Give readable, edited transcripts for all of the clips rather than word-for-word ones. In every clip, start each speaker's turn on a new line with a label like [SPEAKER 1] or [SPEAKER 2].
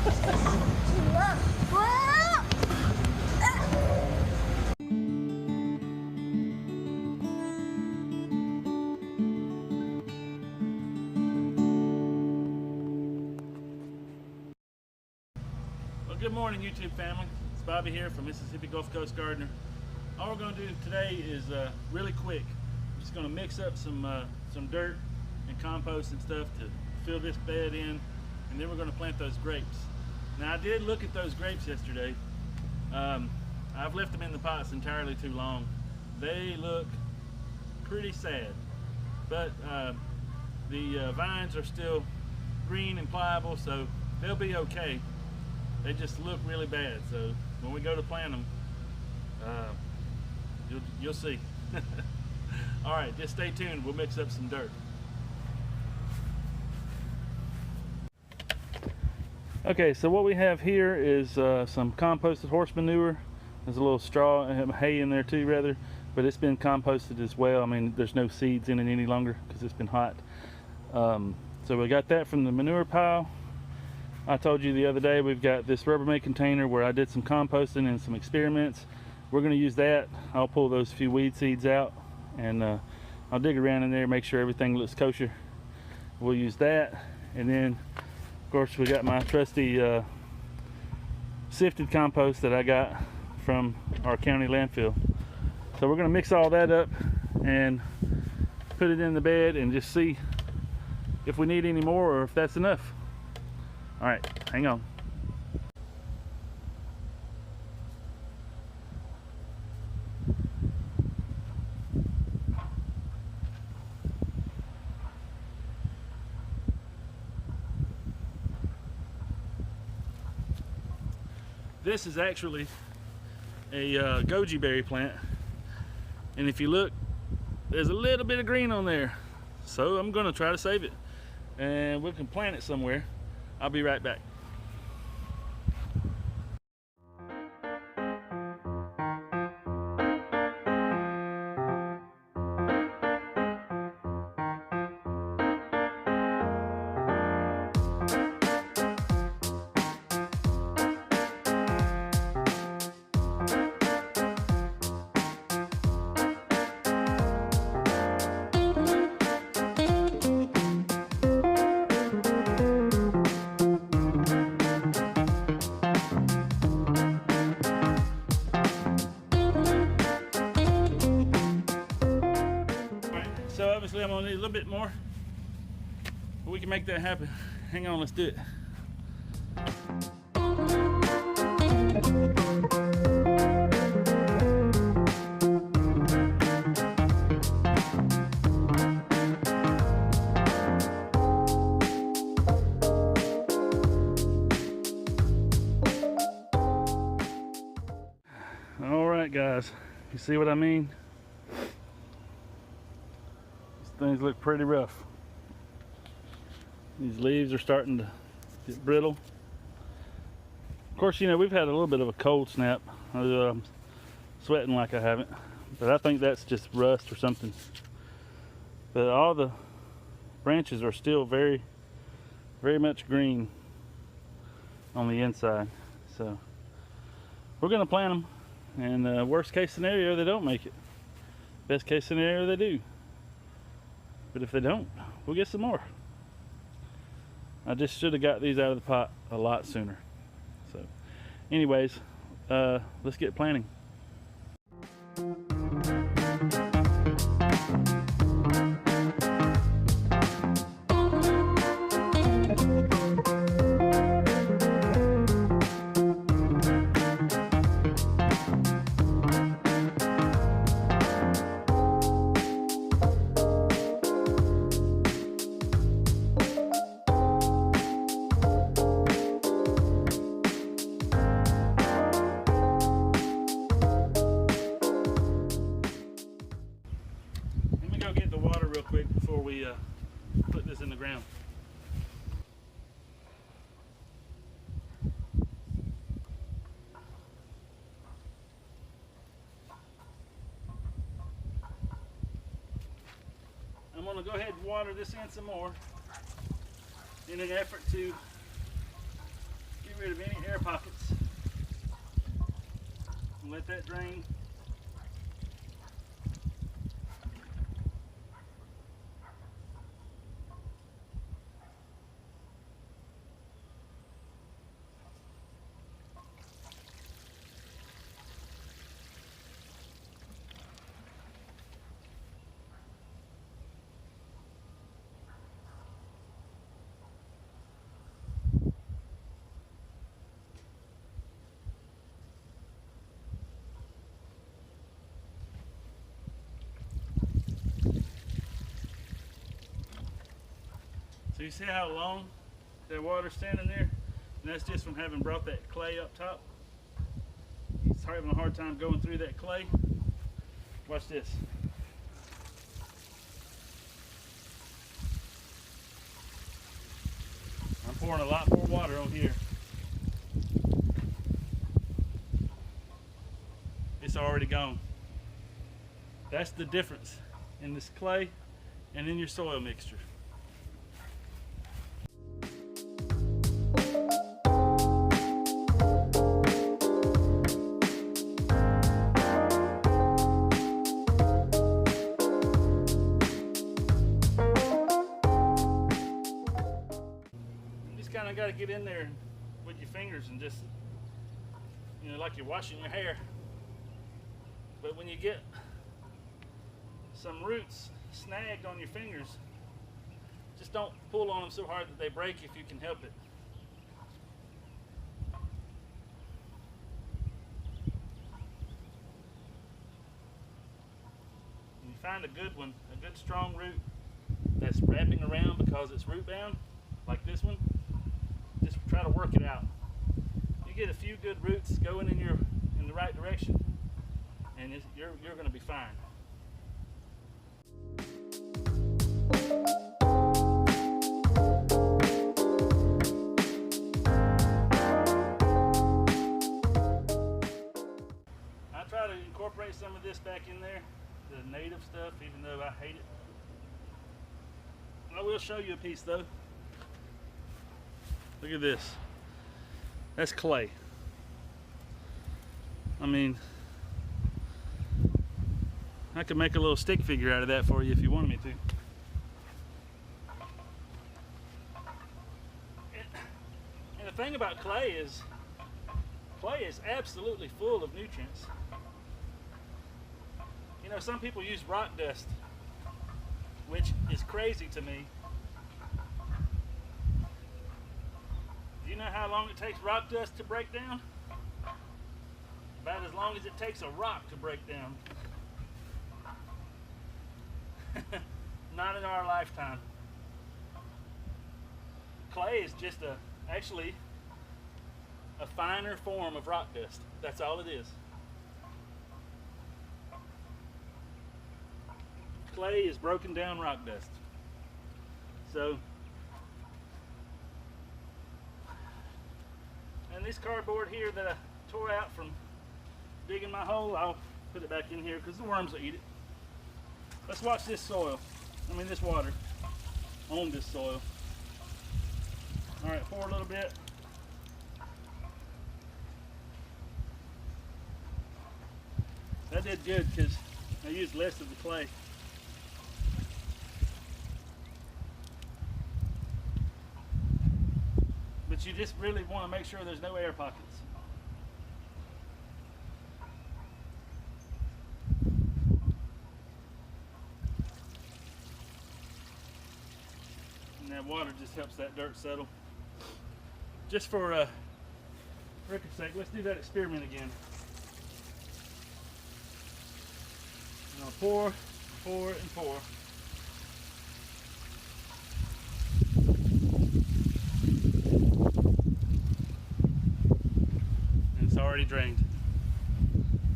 [SPEAKER 1] Good morning, YouTube family. It's Bobby here from Mississippi Gulf Coast Gardener. All we're going to do today is really quick. I'm just going to mix up some dirt and compost and stuff to fill this bed in, and then we're going to plant those grapes. Now I did look at those grapes yesterday. I've left them in the pots entirely too long. They look pretty sad, but the vines are still green and pliable, so they'll be okay. They just look really bad, so when we go to plant them, you'll see. All right, just stay tuned. We'll mix up some dirt. Okay, so what we have here is some composted horse manure. There's a little straw, hay in there too, rather, but it's been composted as well. I mean, there's no seeds in it any longer because it's been hot. So we got that from the manure pile. I told you the other day we've got this Rubbermaid container where I did some composting and some experiments. We're going to use that. I'll pull those few weed seeds out and I'll dig around in there, make sure everything looks kosher. We'll use that, and then of course we got my trusty sifted compost that I got from our county landfill. So we're going to mix all that up and put it in the bed and just see if we need any more or if that's enough. All right, hang on. This is actually a goji berry plant, and if you look, there's a little bit of green on there, so I'm going to try to save it, and we can plant it somewhere. I'll be right back. So obviously I'm gonna need a little bit more, but we can make that happen. Hang on, let's do it. All right, guys, you see what I mean? Things look pretty rough. These leaves are starting to get brittle. Of course, you know, we've had a little bit of a cold snap. I'm sweating like I haven't, but I think that's just rust or something. But all the branches are still very, very much green on the inside. So we're gonna plant them, and worst case scenario, they don't make it. Best case scenario, they do. But if they don't, we'll get some more. I just should have got these out of the pot a lot sooner. So anyways, let's get planting. Real quick before we put this in the ground. I'm going to go ahead and water this in some more in an effort to get rid of any air pockets and let that drain. So you see how long that water's standing there? And that's just from having brought that clay up top. It's having a hard time going through that clay. Watch this. I'm pouring a lot more water on here. It's already gone. That's the difference in this clay and in your soil mixture. Kind of got to get in there with your fingers and just, you know, like you're washing your hair. But when you get some roots snagged on your fingers, just don't pull on them so hard that they break if you can help it. When you find a good one, a good strong root that's wrapping around because it's root bound, like this one, just try to work it out. You get a few good roots going in the right direction, and you're going to be fine. I try to incorporate some of this back in there, the native stuff, even though I hate it. I will show you a piece though. Look at this. That's clay. I mean, I could make a little stick figure out of that for you if you wanted me to. And the thing about clay is absolutely full of nutrients. You know, some people use rock dust, which is crazy to me. Do you know how long it takes rock dust to break down? About as long as it takes a rock to break down. Not in our lifetime. Clay is just actually a finer form of rock dust. That's all it is. Clay is broken down rock dust. So, and this cardboard here that I tore out from digging my hole, I'll put it back in here because the worms will eat it. Let's watch this soil. This water on this soil. All right, pour a little bit. That did good because I used less of the clay. But you just really want to make sure there's no air pockets. And that water just helps that dirt settle. Just for record's sake, let's do that experiment again. And I'll pour, and pour. And it's already drained.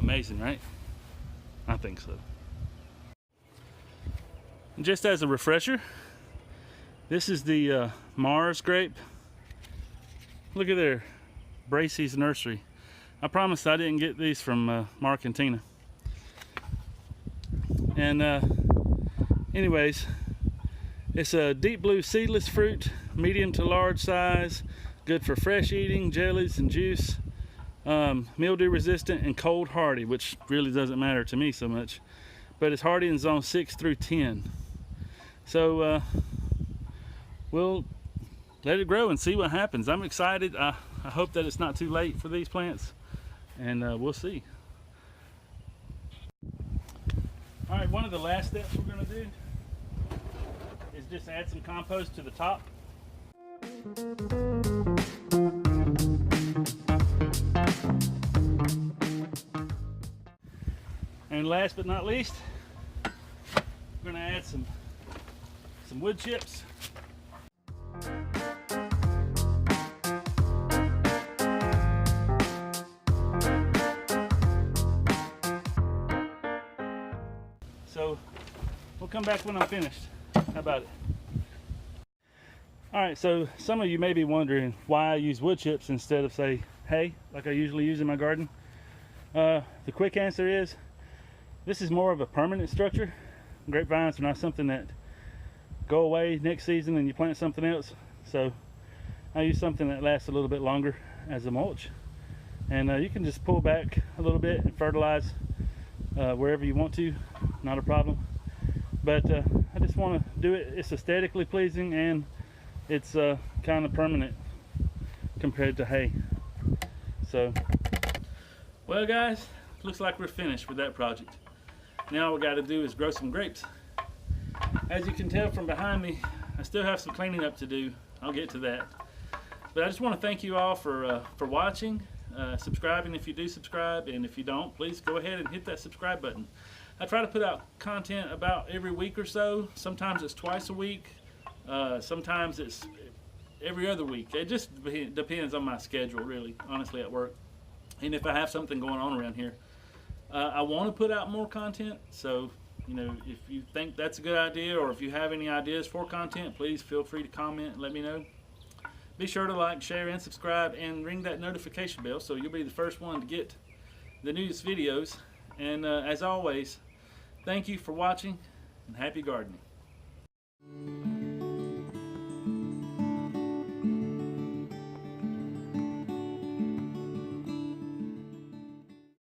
[SPEAKER 1] Amazing, right? I think so. And just as a refresher, this is the Mars grape. Look at there, Bracey's Nursery. I promise I didn't get these from Mark and Tina. And anyways, it's a deep blue seedless fruit, medium to large size, Good for fresh eating, jellies and juice. Mildew resistant and cold hardy, which really doesn't matter to me so much. But it's hardy in zone 6 through 10. So we'll let it grow and see what happens. I'm excited. I hope that it's not too late for these plants, and we'll see. All right, one of the last steps we're going to do is just add some compost to the top. And last but not least, we're going to add some wood chips. So we'll come back when I'm finished. How about it? All right, so some of you may be wondering why I use wood chips instead of, say, hay, like I usually use in my garden. The quick answer is this is more of a permanent structure. Grapevines are not something that go away next season and you plant something else. So I use something that lasts a little bit longer as a mulch. And you can just pull back a little bit and fertilize wherever you want to, not a problem. But I just want to do it. It's aesthetically pleasing and it's kind of permanent compared to hay. So, well guys, looks like we're finished with that project. Now all we got to do is grow some grapes. As you can tell from behind me, I still have some cleaning up to do. I'll get to that. But I just want to thank you all for watching, subscribing if you do subscribe, and if you don't, please go ahead and hit that subscribe button. I try to put out content about every week or so. Sometimes it's twice a week. Sometimes it's every other week. It just depends on my schedule, really, honestly, at work. And if I have something going on around here. I want to put out more content, so you know, if you think that's a good idea or if you have any ideas for content, please feel free to comment and let me know. Be sure to like, share, and subscribe, and ring that notification bell so you'll be the first one to get the newest videos. And as always, thank you for watching and happy gardening.